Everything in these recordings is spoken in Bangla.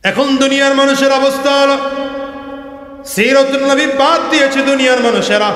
এখন দুনিয়ার মানুষের অবস্থা হলো সিরাতুন নবী বাদ দিয়েছে দুনিয়ার মানুষেরা।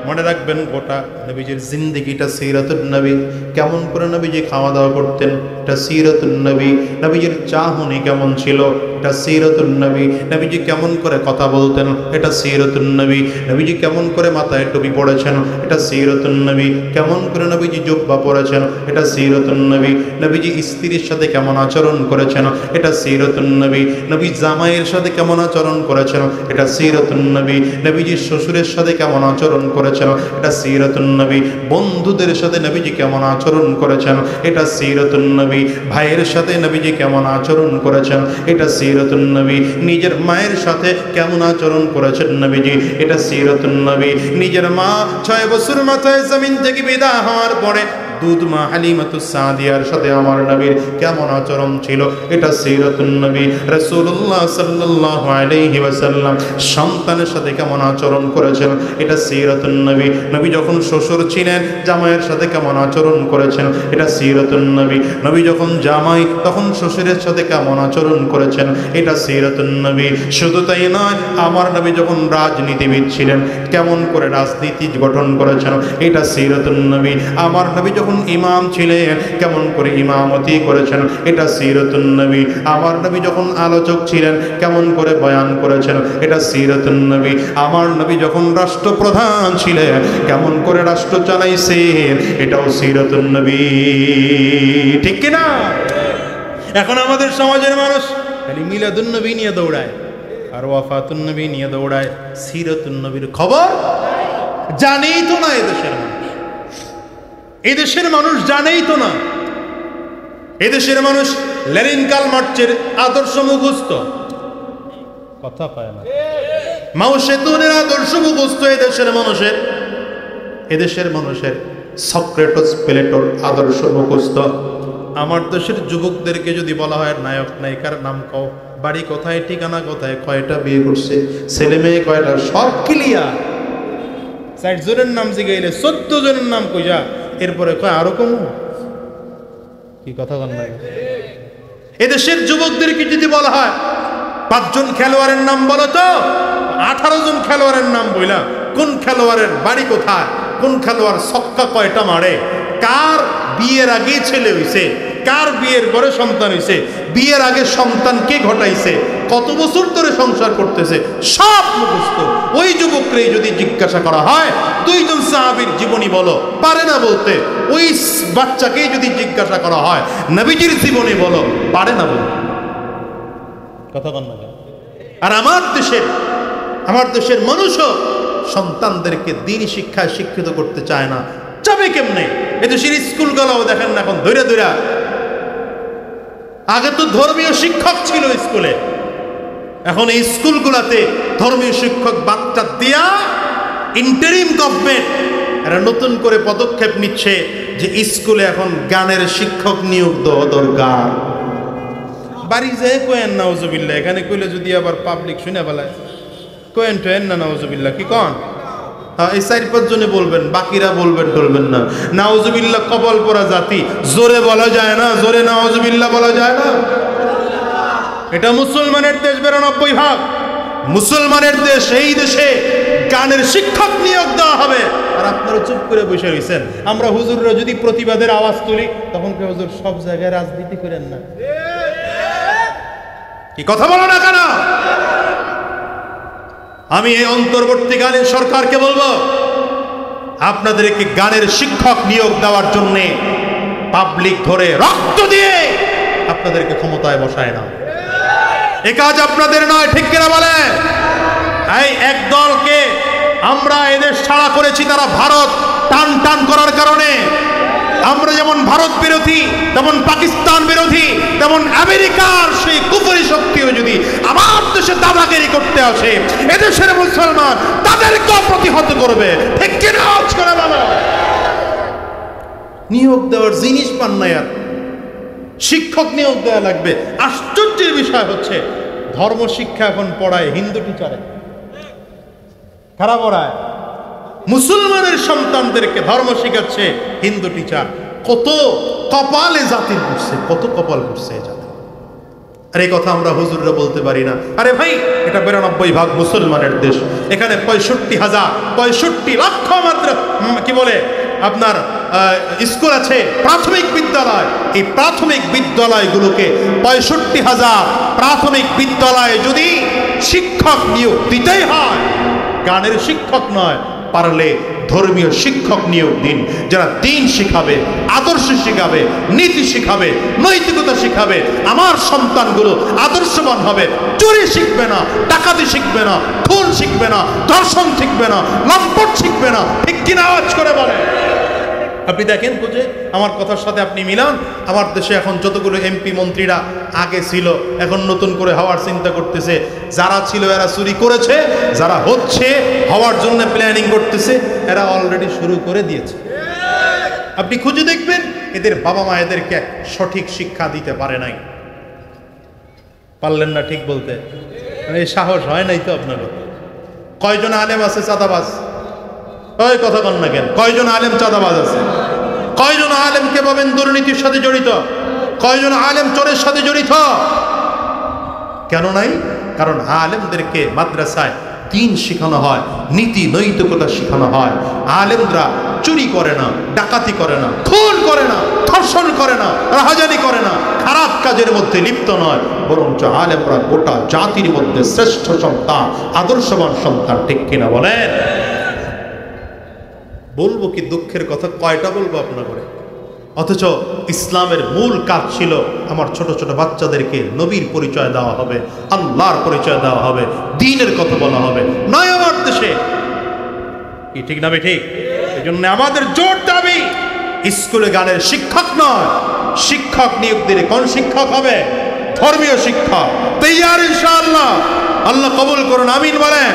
মনে রাখবেন গোটা নবীজির জিন্দেগিটা সিরাতুন নবী। কেমন করে নবীজি খাওয়া দাওয়া করতেন, এটা সিরাতুন নবী। নবীজির চাহনি কেমন ছিল, এটা সিরাতুন নবী। নবীজি কেমন করে কথা বলতেন, এটা সিরাতুন নবী। নবীজি কেমন করে মাথায় টুপি পড়েছেন, এটা সিরাতুন নবী। কেমন করে নবীজি জুব্বা পরেছেন, এটা সিরাতুন নবী। নবীজি স্ত্রীর সাথে কেমন আচরণ করেছেন, এটা সিরাতুন নবী। নবী জামাইয়ের সাথে কেমন আচরণ করেছেন, এটা সিরাতুন নবী। নবীজি শ্বশুরের সাথে কেমন আচরণ করেছেন, এটা সিরাতুন নবী। বন্ধুদের সাথে নবীজি কেমন আচরণ করেছেন, এটা সিরাতুন নবী। ভাইয়ের সাথে নবীজি কেমন আচরণ করেছেন, এটা সিরাতুন নবী। নিজের মায়ের সাথে কেমন আচরণ করেছেন নবীজি, এটা সিরাতুন নবী। নিজের মা 6 বছর মাথায় জমিন থেকে বিদায় হওয়ার পরে দুধ মা হালিমাতুস সাদিয়ার সাথে আমার নবীর কেমন আচরণ ছিল, এটা সিরাতুন নবী। রাসূলুল্লাহ সাল্লাল্লাহু আলাইহি ওয়াসাল্লাম সন্তানের সাথে কেমন আচরণ করেছেন, এটা সিরাতুন নবী। নবী যখন শ্বশুর ছিলেন জামাইয়ের সাথে কেমন আচরণ করেছেন, এটা সিরাতুন নবী। নবী যখন জামাই তখন শ্বশুরের সাথে কেমন আচরণ করেছেন, এটা সিরাতুন নবী। শুধু তাই নয়, আমার নবী যখন রাজনীতিবিদ ছিলেন কেমন করে রাজনীতি গঠন করেছেন, এটা সিরাতুন নবী। আমার নবী যখন ইমাম ছিলেন কেমন করে ইমামতি করেছেন, এটা সিরাতুন নবী। আমার নবী যখন আলোচক ছিলেন কেমন করে বয়ান করেছেন, এটা সিরাতুন নবী। আমার নবী যখন রাষ্ট্রপ্রধান ছিলেন কেমন করে রাষ্ট্র চালাইছেন, এটাও সিরাতুন নবী। ঠিক কিনা? এখন আমাদের সমাজের মানুষ খালি মিলাদুন নবী নিয়ে দৌড়ায় আর ওয়াফাতুন নবী নিয়ে দৌড়ায়, সিরাতুন নবীর খবর জানেই তো না। এদেশের মানুষ জানেই তো না। এদেশের মানুষ লেনিন কার্ল মার্ক্সের আদর্শ মুখস্থ, কথা পায় না। মাও সেতুনের আদর্শ মুখস্থ এদেশের মানুষের সক্রেটিস প্লেটোর আদর্শ মুখস্থ। আমার দেশের যুবকদেরকে যদি বলা হয় নায়ক নায়িকার নাম কও, বাড়ি কোথায়, ঠিকানা কোথায়, কয়টা বিয়ে করছে, ছেলে মেয়ে কয়টা, সব ক্লিয়ার। 60 জনের নাম জিগাইলে 14 জনের নাম কইয়া এরপরে কয় আরো কম। কি কথা বল না? এদেশের যুবকদেরকে যদি বলা হয় 5 জন খেলোয়াড়ের নাম বলো তো, 18 জন খেলোয়াড়ের নাম বইলা কোন খেলোয়াড়ের বাড়ি কোথায়, কোন খেলোয়াড় ছক্কা কয়টা মারে, কার বিয়ের আগে ছেলে হইছে, কার বিয়ের পরে সন্তান হইছে, বিয়ের আগে সন্তান কে ঘটাইছে, কত বছর ধরে সংসার করতেছে, সব মুখস্থ। ওই যুবককে যদি জিজ্ঞাসা করা হয় 2 জন সাহাবীর জীবনী বলো, পারে না বলতে। ওই বাচ্চাকে যদি জিজ্ঞাসা করা হয় নবীজির জীবনী বলো, পারে না বলতে। কথা বল না? আর আমার দেশের মানুষও সন্তানদেরকে দ্বীনি শিক্ষায় শিক্ষিত করতে চায় না। যাবে কেমনে? এদেশের স্কুলগুলোও দেখেন না এখন ধৈরা ধৈরা। আগে তো ধর্মীয় শিক্ষক ছিল স্কুলে, এখন এই স্কুলগুলোতে ধর্মীয় শিক্ষক বাচ্চা দিয়া ইন্টারিম গভর্নমেন্ট এরা নতুন করে পদক্ষেপ নিচ্ছে যে স্কুলে এখন গানের শিক্ষক নিয়োগ দেওয়া দরকার। বাড়ি যায় কোয়েন নাউজুবিল্লাহ, এখানে কইলে যদি আবার পাবলিক শুনে বেলায় কোয়েন টোয়েন না নাউজুবিল্লাহ, কি কন? হ্যাঁ, এই 4-5 জনে বলবেন, বাকিরা বলবেন না। নাউজুবিল্লাহ কবল পরা জাতি, জোরে বলা যায় না, জোরে নাউজুবিল্লাহ বলা যায় না। এটা মুসলমানের দেশ, 92% মুসলমানের দেশ। এই দেশে গানের শিক্ষক নিয়োগ দেওয়া হবে। আর আপনারা চুপ করে বসে রয়েছেন। আমরা হুজুররা যদি প্রতিবাদের আওয়াজ তুলি তখন কে হুজুর সব জায়গায় রাজনীতি করেন না, কি কথা বলো না কেন? আমি এই অন্তর্বর্তীকালীন সরকারকে বলবো, আপনাদেরকে গানের শিক্ষক নিয়োগ দেওয়ার জন্য পাবলিক ধরে রক্ত দিয়ে আপনাদেরকে ক্ষমতায় বসায় না। এ কাজ আপনাদের নয়, ঠিক কিনা বলেন? এই এক দলকে আমরা এদেশ ছাড়া করেছি, তারা ভারত টান টান করার কারণে। আমরা যেমন ভারত বিরোধী, তেমন পাকিস্তান বিরোধী, তেমন আমেরিকার সেই কুফরি শক্তিও যদি আমার দেশে দাদাগিরি করতে আসে, এদেশের মুসলমান তাদেরকেও প্রতিহত করবে। ঠিক কিনা? করে বলো। নিয়োগ দেওয়ার জিনিস পান না, আর শিক্ষক নিয়োগ দেওয়া লাগবে। আশ্চর্যের বিষয় হচ্ছে ধর্ম শিক্ষা এখন পড়ায় হিন্দু টিচারে, খারাপ পড়ায়। মুসলমানের সন্তানদেরকে ধর্ম শিখাচ্ছে হিন্দু টিচার। কত কপালে জাতির করছে, কত কপাল করছে এই জাতি। আর এই কথা আমরা হুজুররা বলতে পারি না। আরে ভাই, এটা 92% মুসলমানের দেশ। এখানে 65 লক্ষ মাত্র কি বলে আপনার স্কুল আছে, প্রাথমিক বিদ্যালয়। এই প্রাথমিক বিদ্যালয়গুলোকে 65,000 প্রাথমিক বিদ্যালয়ে যদি শিক্ষক নিয়োগ দিতেই হয়, গানের শিক্ষক নয়, পারলে ধর্মীয় শিক্ষক নিয়োগ দিন, যারা দিন শিখাবে, আদর্শ শিখাবে, নীতি শিখাবে, নৈতিকতা শিখাবে। আমার সন্তানগুলো আদর্শবান হবে, চুরি শিখবে না, ডাকাতি শিখবে না, খুন শিখবে না, ধর্ষণ শিখবে না, লম্পট শিখবে না। ঠিক কিনা আওয়াজ করে বলে। আপনি দেখেন বুঝে আমার কথার সাথে আপনি মিলান। আমার দেশে এখন যতগুলো এমপি মন্ত্রীরা আগে ছিল, এখন নতুন করে হওয়ার চিন্তা করতেছে। যারা ছিল এরা চুরি করেছে, যারা হচ্ছে হওয়ার জন্য প্ল্যানিং করতেছে, এরা অলরেডি শুরু করে দিয়েছে। আপনি খুঁজে দেখবেন এদের বাবা মা এদেরকে সঠিক শিক্ষা দিতে পারে নাই। পারলেন না ঠিক বলতে, এই সাহস হয় নাই তো আপনার। কয়জন আলেম আছে চাঁদাবাজ? ওই কথা বল না কেন? কয়জন আলেম চাঁদাবাজ আছে? কয়জন আলেমকে পাবেন দুর্নীতির সাথে জড়িত? কয়জন আলেম চোরের সাথে জড়িত? কেন নাই? কারণ আলেমদেরকে মাদ্রাসায় দিন শেখানো হয়, নীতি নৈতিকতা শেখানো হয়। আলেমরা চুরি করে না, ডাকাতি করে না, খুন করে না, ধর্ষণ করে না, রাহাজানি করে না, খারাপ কাজের মধ্যে লিপ্ত নয়, বরঞ্চ আলেমরা গোটা জাতির মধ্যে শ্রেষ্ঠ সন্তান, আদর্শবান সন্তান। ঠিক কিনা বলেন? বলবো কি দুঃখের কথা, কয়টা বলবো আপনার করে? অথচ ইসলামের মূল কাজ ছিল আমার ছোট ছোট বাচ্চাদেরকে নবীর পরিচয় দেওয়া হবে, আল্লাহর পরিচয় দেওয়া হবে, দ্বীনের কথা বলা হবে। নয় আমার দেশে কি ঠিক না? ঠিক। এই জন্য আমাদের জোর দাবি, স্কুলে গানের শিক্ষক নয়, শিক্ষক নিয়োগ দিলে কোন শিক্ষক হবে? ধর্মীয় শিক্ষক। তৈয়ার ইনশাআল্লাহ। আল্লাহ কবুল করুন, আমিন বলেন।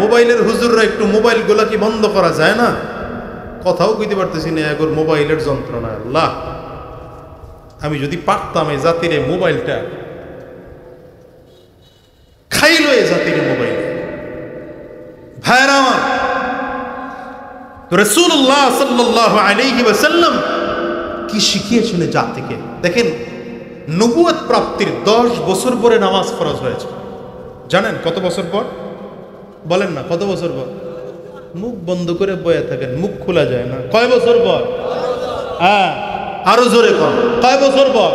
মোবাইলের হুজুররা একটু মোবাইলগুলো কি বন্ধ করা যায় না? কথাও কইতে পারতেছি না, এখন মোবাইলের যন্ত্রণা। আল্লাহ, আমি যদি পারতাম এই জাতির মোবাইলটা খাইলো, এই জাতির মোবাইল। ভাইরা আমার, রাসূলুল্লাহ সাল্লাল্লাহু আলাইহি ওয়াসাল্লাম কি শিখিয়েছেন জাতিকে? দেখেন, নবুয়ত প্রাপ্তির 10 বছর পরে নামাজ ফরজ হয়েছে। জানেন কত বছর পর? বলেন না, কত বছর পর? মুখ বন্ধ করে বয়ে থাকেন, মুখ খোলা যায় না। কয় বছর পর? হ্যাঁ, আরো জোরে কর, কয় বছর পর?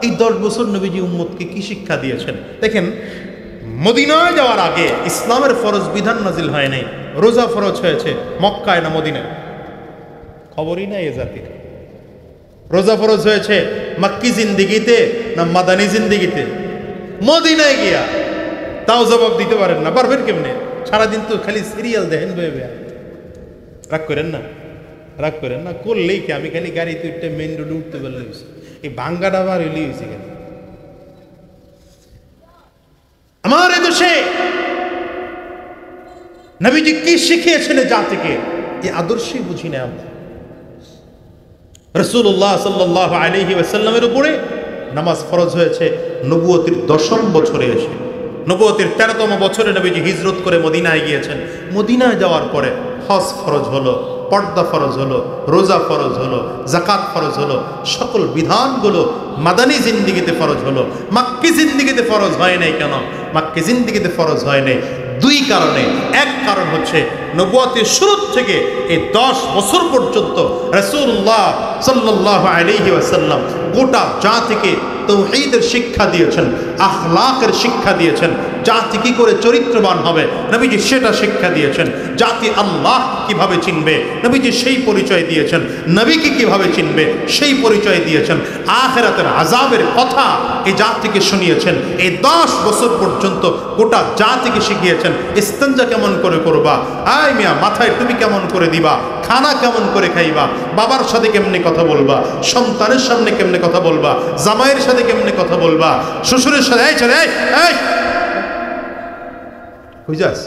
এই 10 বছর নবীজি উম্মতকে কি শিক্ষা দিয়েছেন দেখেন। মদিনায় যাওয়ার আগে ইসলামের ফরজ বিধান নাজিল হয় নাই। রোজা ফরজ হয়েছে মক্কায় না মদিনায়? খবরই নাই এ জাতির। রোজা ফরজ হয়েছে মক্কি জিন্দিগিতে না মাদানী জিন্দিগিতে? মদিনায় গিয়া। তাও জবাব দিতে পারেন না। পারবেন কেমনে? সারাদিন তো খালি সিরিয়াল দেখেন। রাগ করেন না, রাগ করেন না। করলেই কি? আমি খালি গাড়িতে উঠতে মেন রোডে উঠতে পারলে এই ভাঙ্গা ডাবার হইলেই হয়েছে কেন? আমার দেশে নবীজি কি শিখিয়েছেন জাতিকে, এই আদর্শই বুঝি না আমরা। রাসূলুল্লাহ সাল্লাল্লাহু আলাইহি ওয়াসাল্লামের উপরে নামাজ ফরজ হয়েছে নবুয়তের 10ম বছরে এসে। নবুয়তের 13তম বছরে নবীজি হিজরত করে মদিনায় গিয়েছেন। মদিনায় যাওয়ার পরে হজ ফরজ হলো, পর্দা ফরজ হলো, রোজা ফরজ হলো, যাকাত ফরজ হলো। সকল বিধানগুলো মাদানী জিন্দিগিতে ফরজ হলো। মাক্কি জিন্দিগিতে ফরজ হয় নাই। কেন মাক্কি জিন্দিগিতে ফরজ হয় নাই? 2 কারণে। এক কারণ হচ্ছে নবুয়তের শুরু থেকে এই 10 বছর পর্যন্ত রাসূলুল্লাহ সাল্লাল্লাহু আলাইহি ওয়াসাল্লাম গোটা জাতিকে তাওহীদের শিক্ষা দিয়েছেন, আখলাকের শিক্ষা দিয়েছেন। জাতি কি করে চরিত্রবান হবে নবীজি সেটা শিক্ষা দিয়েছেন। জাতি আল্লাহ কিভাবে চিনবে নবীজি সেই পরিচয় দিয়েছেন। নবীকে কিভাবে চিনবে সেই পরিচয় দিয়েছেন। আখিরাতের আযাবের কথা এই জাতিকে শুনিয়েছেন। এই 10 বছর পর্যন্ত গোটা জাতিকে শিখিয়েছেন ইস্তেঞ্জা কেমন করে করবা, আয় মিয়া মাথায় টুপি কেমন করে দিবা, খানা কেমন করে খাইবা, বাবার সাথে কেমনে কথা বলবা, সন্তানের সামনে কেমনে কথা বলবা, জামাইয়ের সাথে কেমনে কথা বলবা, শ্বশুরের সাথে। এই চলে এই বুঝাস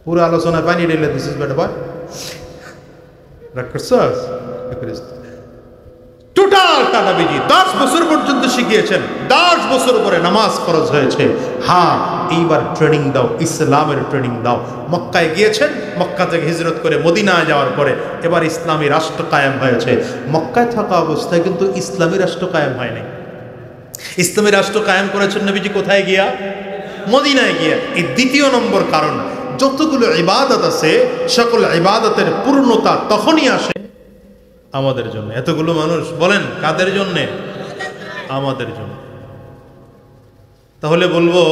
পুরো আলোচনা পানি ঢেলে দিছিস বেটা ভাই। রাগ করছস? টোটালটা নবীজি 10 বছর পর্যন্ত শিখিয়েছেন। 10 বছর পরে নামাজ ফরজ হয়েছে। হ্যাঁ, এইবার ট্রেনিং দাও, ইসলামের ট্রেনিং দাও। মক্কায় গিয়েছেন, মক্কা থেকে হিজরত করে মদিনায় যাওয়ার পরে এবার ইসলামী রাষ্ট্র কায়েম হয়েছে। মক্কায় থাকা অবস্থায় কিন্তু ইসলামী রাষ্ট্র কায়েম হয় নাই। ইসলামী রাষ্ট্র কায়েম করেছেন নবীজি কোথায় গিয়া? মদিনায় গিয়া। এই দ্বিতীয় নম্বর কারণ, যতগুলো ইবাদত আছে সকল ইবাদতের পূর্ণতা তখনই আসে আমাদের জন্য। এতগুলো মানুষ, বলেন কাদের জন্যে? আমাদের জন্য। তাহলে বলবো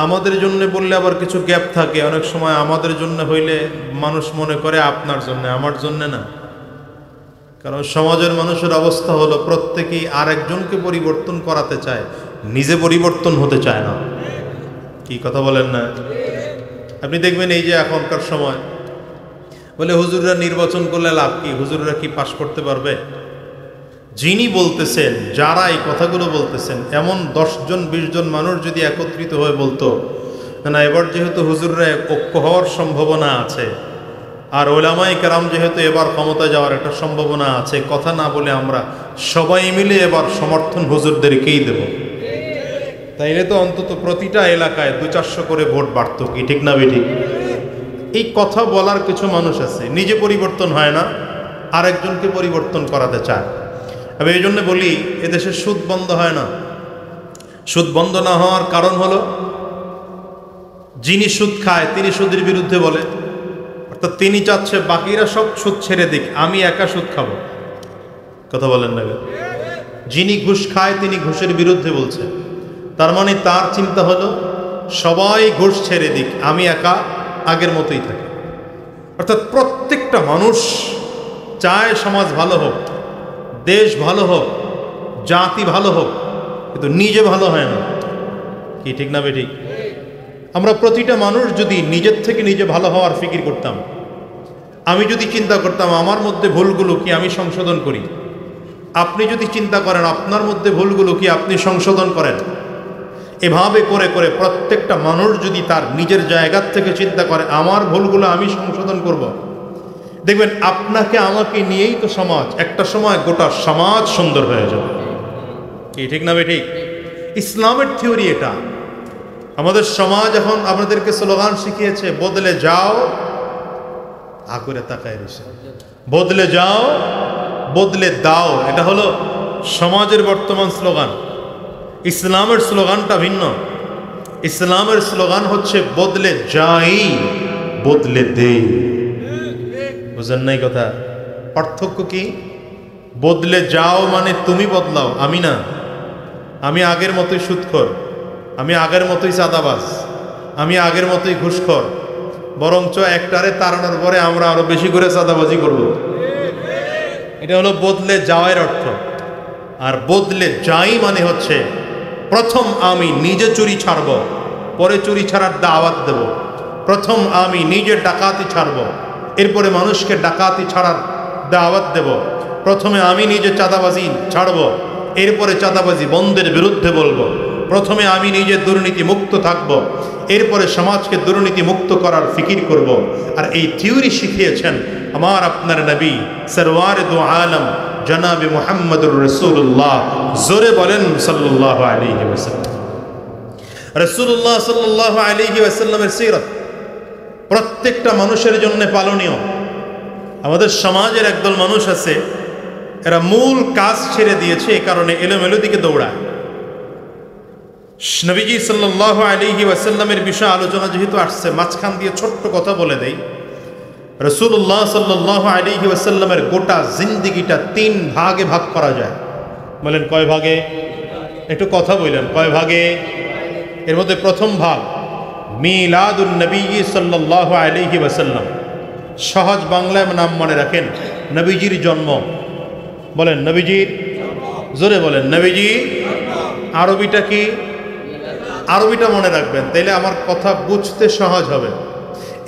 আমাদের জন্য বললে আবার কিছু গ্যাপ থাকে। অনেক সময় আমাদের জন্য হইলে মানুষ মনে করে আপনার জন্য, আমার জন্য না। কারণ সমাজের মানুষের অবস্থা হলো প্রত্যেকেই আরেকজনকে পরিবর্তন করাতে চায়, নিজে পরিবর্তন হতে চায় না। কি কথা বলেন না? আপনি দেখবেন এই যে এখনকার সময় বলে হুজুররা নির্বাচন করলে লাভ কি, হুজুররা কি পাশ করতে পারবে? যিনি বলতেছেন, যারা এই কথাগুলো বলতেছেন, এমন 10 জন 20 জন মানুষ যদি একত্রিত হয়ে বলতো না এবার যেহেতু হুজুররা ঐক্য হওয়ার সম্ভাবনা আছে, আর ওলামায়ে কেরাম যেহেতু এবার ক্ষমতায় যাওয়ার একটা সম্ভাবনা আছে, কথা না বলে আমরা সবাই মিলে এবার সমর্থন হুজুরদেরকেই দেব, তাইলে তো অন্তত প্রতিটা এলাকায় 200-400 করে ভোট বাড়তো। কি ঠিক না বেঠিক? এই কথা বলার কিছু মানুষ আছে, নিজে পরিবর্তন হয় না, আরেকজনকে পরিবর্তন করাতে চায়। আমি এই জন্য বলি এদেশে সুদ বন্ধ হয় না। সুদ বন্ধ না হওয়ার কারণ হলো যিনি সুদ খায় তিনি সুদের বিরুদ্ধে বলে, অর্থাৎ তিনি চাচ্ছে বাকিরা সব সুদ ছেড়ে দিক, আমি একা সুদ খাবো। কথা বলেন না? যিনি ঘুষ খায় তিনি ঘুষের বিরুদ্ধে বলছে, তার মানে তার চিন্তা হলো সবাই ঘুষ ছেড়ে দিক, আমি একা আগের মতোই থাকি। অর্থাৎ প্রত্যেকটা মানুষ চায় সমাজ ভালো হোক, দেশ ভালো হোক, জাতি ভালো হোক, কিন্তু নিজে ভালো হয় না। কি ঠিক না বেঠিক? আমরা প্রতিটা মানুষ যদি নিজের থেকে নিজে ভালো হওয়ার ফিকির করতাম, আমি যদি চিন্তা করতাম আমার মধ্যে ভুলগুলো কি আমি সংশোধন করি, আপনি যদি চিন্তা করেন আপনার মধ্যে ভুলগুলো কি আপনি সংশোধন করেন, এভাবে করে করে প্রত্যেকটা মানুষ যদি তার নিজের জায়গার থেকে চিন্তা করে আমার ভুলগুলো আমি সংশোধন করব, দেখবেন আপনাকে আমাকে নিয়েই তো সমাজ, একটা সময় গোটা সমাজ সুন্দর হয়ে যাবে। কি ঠিক না বেঠিক? ইসলামের থিওরি এটা। আমাদের সমাজ এখন আপনাদেরকে স্লোগান শিখিয়েছে, বদলে যাও, আগুরে তাকায় রয়েছে, বদলে যাও বদলে দাও। এটা হলো সমাজের বর্তমান স্লোগান। ইসলামের স্লোগানটা ভিন্ন। ইসলামের স্লোগান হচ্ছে বদলে যাই বদলে দেই। বুঝেন নাই কথা? পার্থক্য কি? বদলে যাও মানে তুমি বদলাও, আমি না। আমি আগের মতোই সুদখোর, আমি আগের মতোই চাঁদাবাজ, আমি আগের মতোই ঘুষখোর, বরঞ্চ একটারে তাড়ানোর পরে আমরা আরো বেশি করে চাঁদাবাজি করব। এটা হলো বদলে যাওয়ার অর্থ। আর বদলে যাই মানে হচ্ছে প্রথম আমি নিজে চুরি ছাড়ব, পরে চুরি ছাড়ার দাওয়াত দেব। প্রথম আমি নিজে ডাকাতি ছাড়ব, এরপরে মানুষকে ডাকাতি ছাড়ার দাওয়াত দেব। প্রথমে আমি নিজে চাঁদাবাজি ছাড়ব, এরপরে চাঁদাবাজি বন্ধের বিরুদ্ধে বলবো। প্রথমে আমি নিজে দুর্নীতি মুক্ত থাকব, এরপরে সমাজকে দুর্নীতি মুক্ত করার ফিকির করব। আর এই থিওরি শিখিয়েছেন আমার আপনার নবী সরওয়ারে দু আলম জনাবে মুহাম্মদুর রাসূলুল্লাহ। জোরে বলেন সাল্লাল্লাহু আলাইহি ওয়াসাল্লাম। রাসূলুল্লাহ সাল্লাল্লাহু আলাইহি ওয়াসাল্লামের সিরাত প্রত্যেকটা মানুষের জন্য পালনীয়। আমাদের সমাজের একদল মানুষ আছে, এরা মূল কাজ ছেড়ে দিয়েছে, এই কারণে এলোমেলো দিকে দৌড়ায়। নবীজি সাল্লাল্লাহু আলাইহি ওয়াসাল্লামের বিষয়ে আলোচনা যেহেতু আসছে, মাঝখান দিয়ে ছোট্ট কথা বলে দেই। রাসূলুল্লাহ সাল্লাল্লাহু আলাইহি ওয়াসাল্লামের গোটা জিন্দেগিটা 3 ভাগে ভাগ করা যায়। বলেন কয় ভাগে? একটু কথা বললেন, কয় ভাগে? এর মধ্যে প্রথম ভাগ মিলাদুন নবী সাল্লাল্লাহু আলাইহি ওয়াসাল্লাম। সহজ বাংলায় নাম মনে রাখেন, নবীজির জন্ম। বলেন নবীজির, জোরে বলেন নবীজি। আরবিটা কি? আরবিটা মনে রাখবেন, তাইলে আমার কথা বুঝতে সহজ হবে।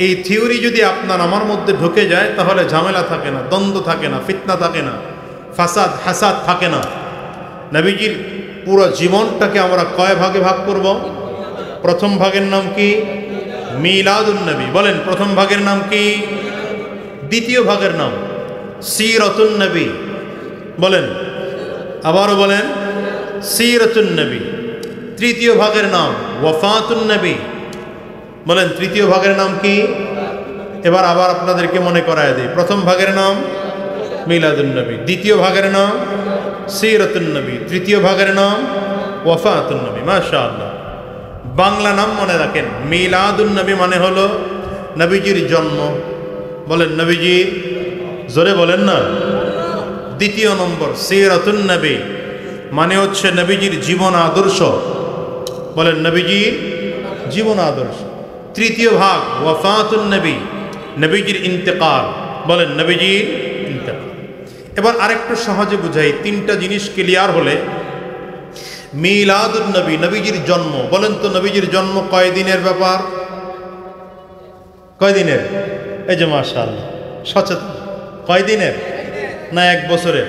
এই থিওরি যদি আপনার আমার মধ্যে ঢুকে যায় তাহলে ঝামেলা থাকে না, দ্বন্দ্ব থাকে না, ফিতনা থাকে না, ফাসাদ হাসাদ থাকে না। নবীজির পুরো জীবনটাকে আমরা কয় ভাগে ভাগ করব? প্রথম ভাগের নাম কি? মিলাদুন নবী। বলেন প্রথম ভাগের নাম কি? দ্বিতীয় ভাগের নাম সিরাতুন নবী। বলেন, আবারও বলেন সিরাতুন নবী। তৃতীয় ভাগের নাম ওয়াফাতুন নবী। বলেন তৃতীয় ভাগের নাম কি? এবার আবার আপনাদেরকে মনে করায় দিই। প্রথম ভাগের নাম মিলাদুন নবী, দ্বিতীয় ভাগের নাম সিরাতুন নবী, তৃতীয় ভাগের নাম ওয়াফাতুন নবী। মাশাআল্লাহ, বাংলা নাম মনে রাখেন। মিলাদুন নবী মানে হলো নবীজির জন্ম। বলেন নবীজি, জোরে বলেন না। দ্বিতীয় নম্বর সিরাতুন নবী মানে হচ্ছে নবীজির জীবন আদর্শ। বলেন নবীজির জীবন আদর্শ। তৃতীয় ভাগ ওয়াফাতুন নবী, নবীজির ইন্তেকাল। বলেন নবীজির ইন্তেকাল। এবার আরেকটু সহজে বুঝাই, তিনটা জিনিস ক্লিয়ার হলে মিলাদুন নবী, নবীজির জন্ম। বলেন তো নবীজির জন্ম কয় দিনের ব্যাপার? কয় দিনের? এই যে মাশাআল্লাহ সচেতন। কয় দিনের? না 1 বছরের,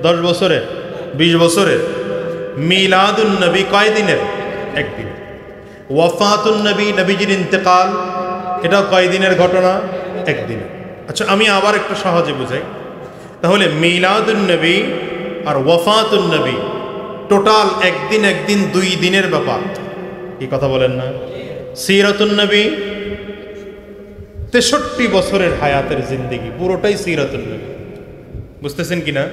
10 বছরের, 20 বছরের? মিলাদুন নবী কয় দিনের? 1 দিন। ওয়াফাতুন নবী, নবীজির ইন্তেকাল, এটা কয় দিনের ঘটনা? 1 দিন। আচ্ছা আমি আবার একটু সহজে বুঝাই। তাহলে মিলাদুন নবী আর ওয়াফাতুন নবী টোটাল 1 দিন 1 দিন 2 দিনের ব্যাপার। কি কথা বলেন না? সিরাতুন নবী 63 বছরের হায়াতের জিন্দেগি, পুরোটাই সিরাতুন নবী। বুঝতেছেন কিনা?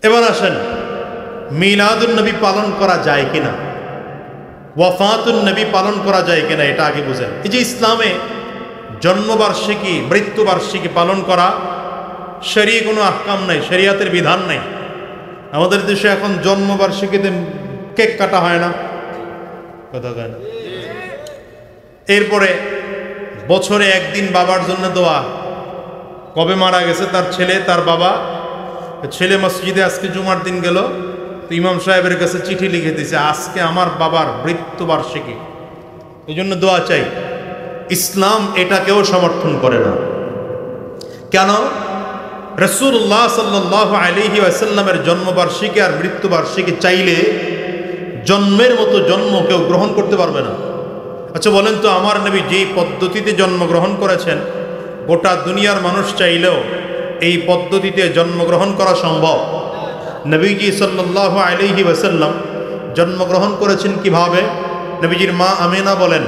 এবার আসেন, মিলাদুন নবী পালন করা যায় কিনা, ওয়াফাতুন নবী পালন করা যায় কিনা, এটা আগে বুঝেন। এই যে ইসলামে জন্মবার্ষিকী, মৃত্যুবার্ষিকী পালন করা শরীয়তে কোনো আহকাম নাই, শরীয়তের বিধান নাই। আমাদের দেশে এখন জন্মবার্ষিকীতে কেক কাটা হয় না, কথা কয় না। এরপরে বছরে 1 দিন বাবার জন্য দোয়া। কবে মারা গেছে তার ছেলে, তার বাবা, ছেলে মসজিদে আজকে জুমার দিন গেল, তো ইমাম সাহেবের কাছে চিঠি লিখে দিয়েছে আজকে আমার বাবার মৃত্যুবার্ষিকী, এই জন্য দোয়া চাই। ইসলাম এটাকেও সমর্থন করে না। কেন? রাসূলুল্লাহ সাল্লাল্লাহু আলাইহি ওয়াসাল্লামের জন্মবার্ষিকী আর মৃত্যুবার্ষিকী চাইলে জন্মের মতো জন্ম কেউ গ্রহণ করতে পারবে না। আচ্ছা বলেন তো, আমার নবী যেই পদ্ধতিতে জন্মগ্রহণ করেছেন, গোটা দুনিয়ার মানুষ চাইলেও এই পদ্ধতিতে জন্মগ্রহণ করা সম্ভব? নবীজি সাল্লাল্লাহু আলাইহি ওয়াসাল্লাম জন্মগ্রহণ করেছেন কিভাবে? নবীজির মা আমেনা বলেন,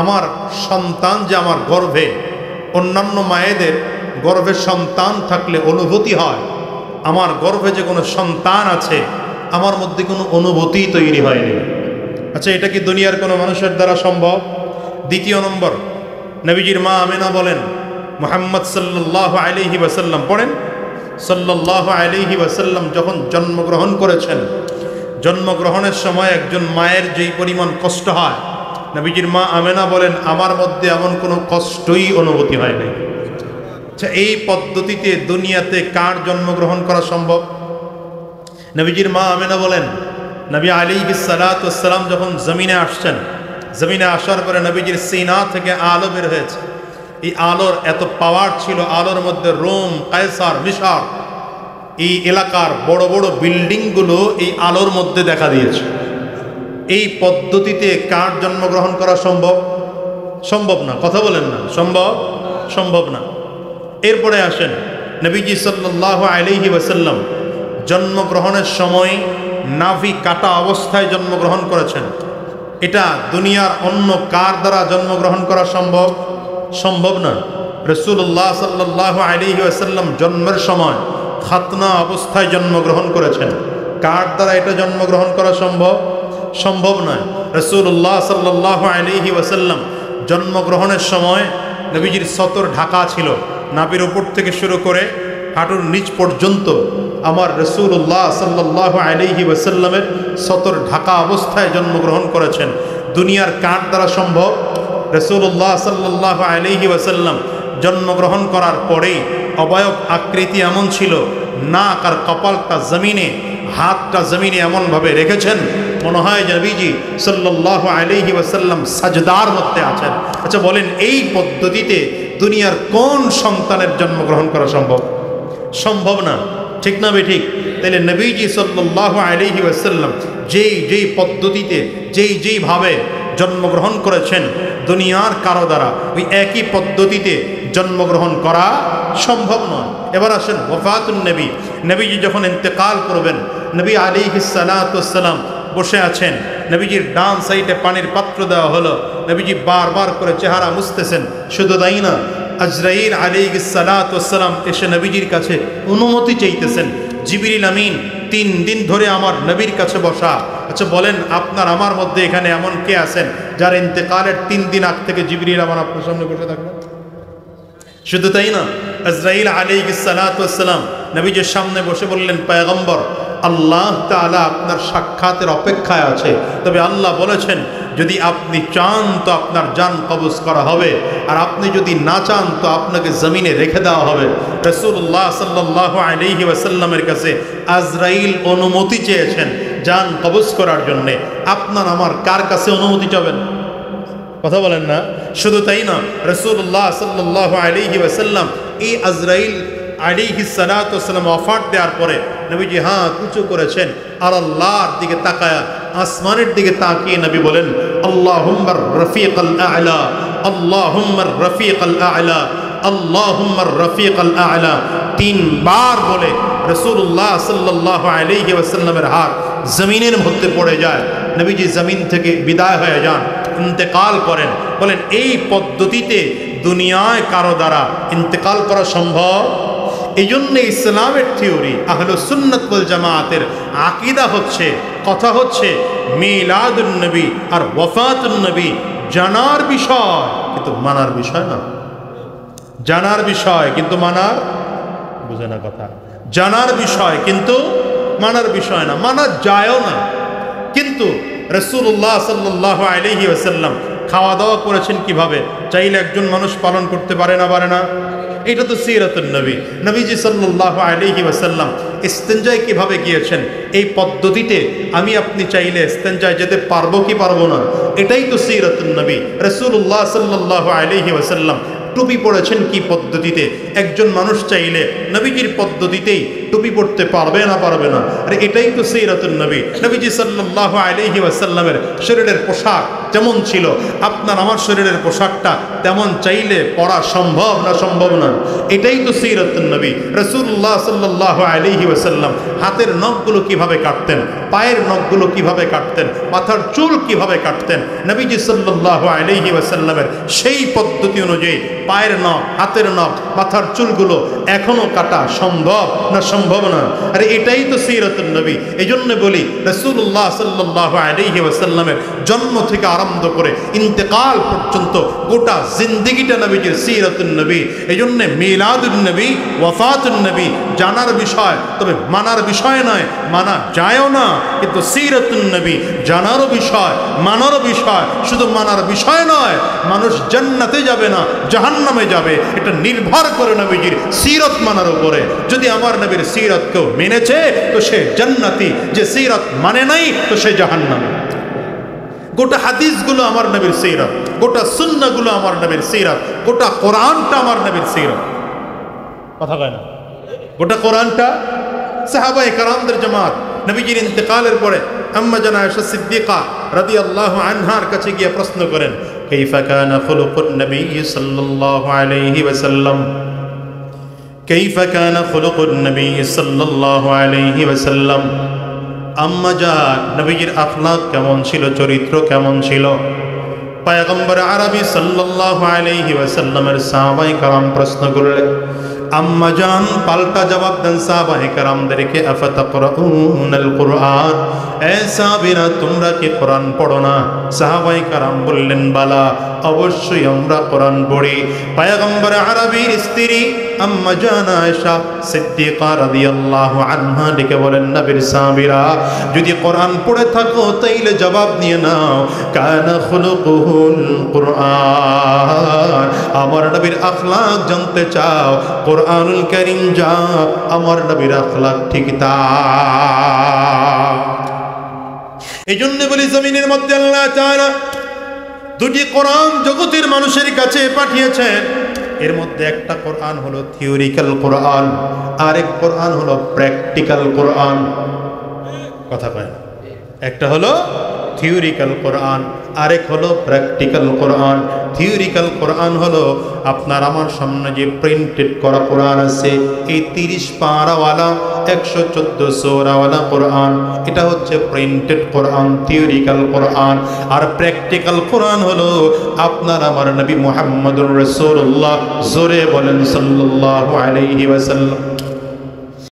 আমার সন্তান যে আমার গর্ভে, অন্যান্য মায়েদের গর্ভে সন্তান থাকলে অনুভূতি হয়, আমার গর্ভে যে কোনো সন্তান আছে, আমার মধ্যে কোনো অনুভূতি তৈরি হয়নি। আচ্ছা এটা কি দুনিয়ার কোনো মানুষের দ্বারা সম্ভব? দ্বিতীয় নম্বর, নবীজির মা আমেনা বলেন, মুহাম্মদ সাল্লাল্লাহু আলাইহি ওয়াসাল্লাম, পড়েন, সাল্লাল্লাহু আলাইহি ওয়াসাল্লাম যখন জন্মগ্রহণ করেছেন, জন্মগ্রহণের সময় একজন মায়ের যেই পরিমাণ কষ্ট হয়, নবীজির মা আমেনা বলেন আমার মধ্যে এমন কোনো কষ্টই অনুভূতি হয়নি। আচ্ছা এই পদ্ধতিতে দুনিয়াতে কার জন্মগ্রহণ করা সম্ভব? নবীজির মা আমেনা বলেন, নবী আলাইহিস সালাতু ওয়াস সালাম যখন জমিনে আসছেন, জমিনে আসার পরে নবীজির সিনা থেকে আলো বের হয়েছে। এই আলোর এত পাওয়ার ছিল, আলোর মধ্যে রোম, কায়সার, মিশর, এই এলাকার বড় বড় বিল্ডিংগুলো এই আলোর মধ্যে দেখা দিয়েছে। এই পদ্ধতিতে কার জন্মগ্রহণ করা সম্ভব? সম্ভব না। কথা বলেন না, সম্ভব? সম্ভব না। এরপরে আসেন, নবীজি সাল্লাল্লাহু আলাইহি ওয়াসাল্লাম জন্মগ্রহণের সময় নাভি কাটা অবস্থায় জন্মগ্রহণ করেছেন। এটা দুনিয়ার অন্য কার দ্বারা জন্মগ্রহণ করা সম্ভব? সম্ভব না। রাসূলুল্লাহ সাল্লাল্লাহু আলাইহি ওয়াসাল্লাম জন্মের সময় খাতনা অবস্থায় জন্মগ্রহণ করেছেন। কার দ্বারা এটা জন্মগ্রহণ করা সম্ভব? সম্ভব নয়। রাসূলুল্লাহ সাল্লাল্লাহু আলাইহি ওয়াসাল্লাম জন্মগ্রহণের সময় নবীজির সতর ঢাকা ছিল, নাভির উপর থেকে শুরু করে হাঁটুর নিচ পর্যন্ত আমার রাসূলুল্লাহ সাল্লাল্লাহু আলাইহি ওয়াসাল্লামের সতর ঢাকা অবস্থায় জন্মগ্রহণ করেছেন। দুনিয়ার কার দ্বারা সম্ভব? রাসূলুল্লাহ সাল্লাল্লাহু আলাইহি ওয়াসাল্লাম জন্মগ্রহণ করার পরেই অবয়ব আকৃতি এমন ছিল, নাক আর কপালটা জমিনে, হাতটা জমিনে এমনভাবে রেখেছেন মনে হয় নবীজি সাল্লাল্লাহু আলাইহি ওয়াসাল্লাম সাজদার মধ্যে আছেন। আচ্ছা বলেন এই পদ্ধতিতে দুনিয়ার কোন সন্তানের জন্মগ্রহণ করা সম্ভব? সম্ভব না। ঠিক না বেঠিক? তাহলে নবীজি সাল্লাল্লাহু আলাইহি ওয়াসাল্লাম যেই পদ্ধতিতে যেইভাবে জন্মগ্রহণ করেছেন, দুনিয়ার কারো দ্বারা ওই একই পদ্ধতিতে জন্মগ্রহণ করা সম্ভব নয়। এবার আসেন ওয়াফাতুন নবী। নবীজি যখন ইন্তেকাল করবেন, নবী আলাইহিস সালাতু ওয়াস সালাম বসে আছেন, নবীজির ডান সাইডে পানির পাত্র দেওয়া হলো, নবীজি বারবার করে চেহারা মুছতেছেন। শুধু তাই না, আজরাইল আলাইহিস সালাতু ওয়াস সালাম এসে নবীজির কাছে অনুমতি চাইতেছেন জিবরিল আমিন 3 দিন ধরে আমার নবীর কাছে বসা। আচ্ছা বলেন, আপনার আমার মধ্যে এখানে এমন কে আছেন যার ইন্তেকালের 3 দিন আগ থেকে জিবরিল আমার আপনার সামনে বসে থাকবেন? শুধু তাই না, আজরাইল আলাইহিস সালাতু ওয়াস সালাম নবীজির সামনে বসে বললেন, পয়গম্বর, আল্লাহ তাআলা আপনার সাক্ষাতের অপেক্ষায় আছে, তবে আল্লাহ বলেছেন যদি আপনি চান তো আপনার জান কবজ করা হবে, আর আপনি যদি না চান তো আপনাকে জমিনে রেখে দেওয়া হবে। রাসূলুল্লাহ সাল্লাল্লাহু আলাইহি ওয়াসাল্লামের কাছে আজরাইল অনুমতি চেয়েছেন জান কবজ করার জন্য। আপনার আমার কার কাছে অনুমতি চাবেন? কথা বলেন না। শুধু তাই না, রাসূলুল্লাহ সাল্লাল্লাহু আলাইহি ওয়াসাল্লাম এই আজরাইল আলাইহিস সালাতু ওয়াস সালাম ওয়াফাত দেওয়ার পরে নবীজি হাত উঁচু করেছেন আর আল্লাহর দিকে তাকায়া, আসমানের দিকে তাকিয়ে নবী বলেন, আল্লাহুম্মার রফিকাল আ'লা, আল্লাহুম্মার রফিকাল আ'লা, আল্লাহুম্মার রফিকাল আ'লা। 3 বার বলে রাসূলুল্লাহ সাল্লাল্লাহু আলাইহি ওয়াসাল্লামের হাত জমিনের মধ্যে পড়ে যায়। নবীজি জমিন থেকে বিদায় হয়ে যান, ইন্তেকাল করেন। বলেন, এই পদ্ধতিতে দুনিয়ায় কারো দ্বারা ইন্তেকাল করা সম্ভব? এই জন্য ইসলামের থিওরি, আহলুস সুন্নাত ওয়াল জামাতের আকীদা হচ্ছে, কথা হচ্ছে মিলাদুন নবী আর ওয়াফাতুন নবী জানার বিষয় কিন্তু মানার বিষয় না। জানার বিষয় কিন্তু মানার, বুঝে না কথা, জানার বিষয় কিন্তু মানার বিষয় না, মানা যায়ও না। কিন্তু রাসূলুল্লাহ সাল্লাল্লাহু আলাইহি ওয়াসাল্লাম খাওয়া দাওয়া করেছেন কিভাবে, চাইলে একজন মানুষ পালন করতে পারে না, পারে না? এটা তো সিরাতুন নবী। নবীজি সাল্লাল্লাহু আলাইহি ওয়াসাল্লাম ইস্তেঞ্জায় কিভাবে গিয়েছেন, এই পদ্ধতিতে আমি আপনি চাইলে ইস্তেঞ্জায় যেতে পারবো কি পারবো না? এটাই তো সিরাতুন নবী। রাসূলুল্লাহ সাল্লাল্লাহু আলাইহি ওয়াসাল্লাম টুপি পড়েছেন কি পদ্ধতিতে, একজন মানুষ চাইলে নবীজির পদ্ধতিতেই টুপি পড়তে পারবে না, পারবে না? আর এটাই তো সিরাতুন নবী। নবীজি সাল্লাল্লাহু আলাইহি ওয়াসাল্লামের শরীরের পোশাক যেমন ছিল, আপনার আমার শরীরের পোশাকটা তেমন চাইলে পরা সম্ভব না, সম্ভব না? এটাই তো সিরাতুন নবী। রাসূলুল্লাহ সাল্লাল্লাহু আলাইহি ওয়াসাল্লাম হাতের নখগুলো কিভাবে কাটতেন, পায়ের নখগুলো কিভাবে কাটতেন, মাথার চুল কিভাবে কাটতেন, নবীজি সাল্লাল্লাহু আলাইহি ওয়াসাল্লামের সেই পদ্ধতি অনুযায়ী পায়ের নখ, হাতের নখ, মাথার চুলগুলো এখনো কাটা সম্ভব না, সম্ভব না? আরে এটাই তো সিরাতুন নবী। এই জন্য বলি রাসূলুল্লাহ সাল্লাল্লাহু আলাইহি ওয়াসাল্লামের জন্ম থেকে আরম্ভ করে ইন্তেকাল পর্যন্ত গোটা জিন্দেগিটা নবীজির সিরাতুন নবী। এই জন্য মিলাদুন নবী, ওয়াফাতুন নবী জানার বিষয়, তবে মানার বিষয় নয়, মানা যায়ও না। কিন্তু সিরাতুন নবী জানারও বিষয়, মানারও বিষয়। শুধু মানার বিষয় নয়, মানুষ জান্নাতে যাবে না, জাহান্নামে যাবে, এটা নির্ভর করে নবীজির সিরত মানার উপরে। যদি আমার নবীর সিরত কেউ মেনেছে তো সে জান্নাতি, যে সিরত মানে নাই তো সে জাহান্নামী। গোটা হাদিসগুলো আমার নবীর সিরত, গোটা সুন্নাহগুলো আমার নবীর সিরত, গোটা কোরআনটা আমার নবীর সিরত। কথা কয় না? গোটা কোরআনটা সাহাবায়ে কেরামদের জামাত। নবীজির ইন্তেকালের পরে আম্মা জান আয়েশা সিদ্দিকা রাদিয়াল্লাহু আনহার কাছে গিয়ে প্রশ্ন করেন, কাইফা কানা খুলুকুন নবী সাল্লাল্লাহু আলাইহি ওয়াসাল্লাম, কাইফা কানা খুলুকুন নবী সাল্লাল্লাহু আলাইহি ওয়াসাল্লাম। আম্মা জান, নবীজির আখলাক কেমন ছিল, চরিত্র কেমন ছিল? পয়গম্বর আরবি সাল্লাল্লাহু আলাইহি ওয়াসাল্লামের সাহাবায়ে কেরাম প্রশ্ন করলেন। আম্মা জান পাল্টা জবাব দেন সাহাবায়ে কেরামদেরকে, আফাতাকরাউনাল কুরআন, এ সাহাবীরা তোমরা কি কোরআন পড়ো না? সাহাবায়ে কেরাম বললেন, বালা, অবশ্যই আমরা কোরআন পড়ি। পয়গম্বর আরবির স্ত্রী আম্মা জান আয়েশা সিদ্দিকা রাদিয়াল্লাহু আনহা ডেকে বলেন, নবীর সাহাবীরা যদি কোরআন পড়ে থাকো তাইলে জবাব নিয়ে নাও, কানা খুলুকুল কুরআন। আমার নবীর আখলাক জানতে চাও, কুরআনুল কারীম যা, আমার নবীর আখলাক ঠিক তা। এই জন্য বলি জমিনের মধ্যে আল্লাহ তাআলা দুটি কোরআন জগতের মানুষের কাছে পাঠিয়েছেন। এর মধ্যে একটা কোরআন হলো থিওরিক্যাল কোরআন, আরেক কোরআন হলো প্র্যাকটিক্যাল কোরআন। কথা কয় না? একটা হলো থিওরিক্যাল কোরআন, আরেক হলো প্র্যাকটিক্যাল কোরআন। থিওরিক্যাল কোরআন হলো আপনার আমার সামনে যে প্রিন্টেড করা কোরআন আছে, এই 30 পারাওয়ালা 114 সূরাওয়ালা কোরআন, এটা হচ্ছে প্রিন্টেড কোরআন, থিওরিক্যাল কোরআন। আর প্র্যাকটিক্যাল কোরআন হলো আপনার আমার নবী মুহাম্মদুর রাসূলুল্লাহ, জোরে বলেন সাল্লাল্লাহু আলাইহি ওয়াসাল্লাম।